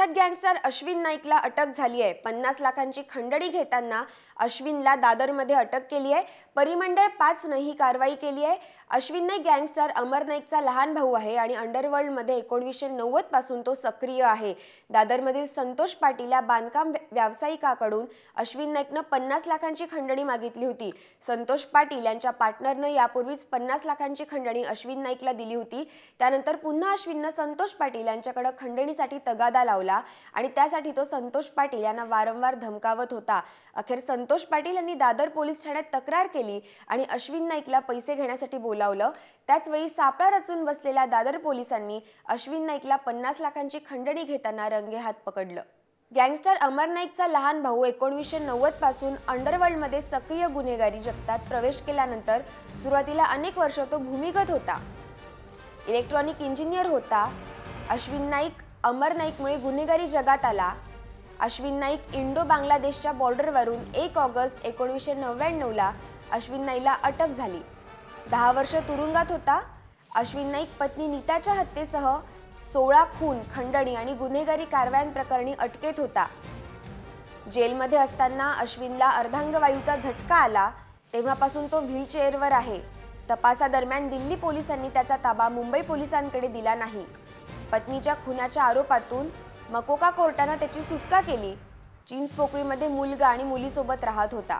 कुख्यात गँगस्टर अश्विन नाईकला अटक झाली आहे। 50 लाखांची खंडणी घेताना अश्विनला दादरमध्ये अटक केली आहे। परिमंडळ 5 ने ही कारवाई केली आहे। अश्विन नाईक गँगस्टर अमर नाईकचा लहान भाऊ आहे आणि अंडरवर्ल्डमध्ये 1990 पासून तो सक्रिय आहे। दादरमधील संतोष पाटील या बांधकाम व्यावसायिकाकडून अश्विन नाईकने 50 लाखांची खंडणी मागितली होती। संतोष पाटील यांच्या पार्टनरने यापूर्वीच 50 लाखांची खंडणी अश्विन नाईकला दिली होती। त्यानंतर पुन्हा अश्विनने संतोष पाटील यांच्याकडे खंडणीसाठी तगादा लावला आणि त्यासाठी तो संतोष पाटील यांना वारंवार धमकावत होता। अखेर संतोष पाटील यांनी दादर पोलीस ठाण्यात तक्रार केली आणि अश्विन नाईकला पैसे घेण्यासाठी बोलावलं। त्याच वेळी सापळा रचून बसलेल्या दादर पोलिसांनी अश्विन नाईकला 50 लाखांची खंडणी घेताना रंगेहात पकडलं। गँगस्टर अमर नाईकचा लहान भाऊ 1990 पासून अंडरवर्ल्डमध्ये सक्रिय गुन्हेगारी जगतात प्रवेश केल्यानंतर सुरुवातीला अनेक वर्ष तो भूमिगत होता। इलेक्ट्रॉनिक इंजिनियर होता। अश्विन नाईक अमर नाईकमुळे गुन्हेगारी जगात आला। अश्विन नाईक इंडो बांगलादेशच्या बॉर्डरवरून 1 ऑगस्ट 1999 ला अश्विन नाईकला अटक झाली। 10 वर्ष तुरुंगात होता। अश्विन नाईक पत्नी नीताच्या हत्येसह 16 खून, खंडणी आणि गुन्हेगारी कारवायांप्रकरणी अटकेत होता। जेलमध्ये असताना अश्विनला अर्धांगवायूचा झटका आला, तेव्हापासून तो व्हीलचेअरवर आहे। तपासादरम्यान दिल्ली पोलिसांनी त्याचा ताबा मुंबई पोलिसांकडे दिला नाही। पत्नीच्या खुनाच्या आरोपातून मकोका कोर्टाने त्याची सुटका केली। चिंचपोकळीमध्ये मुलगा आणि मुलीसोबत राहत होता।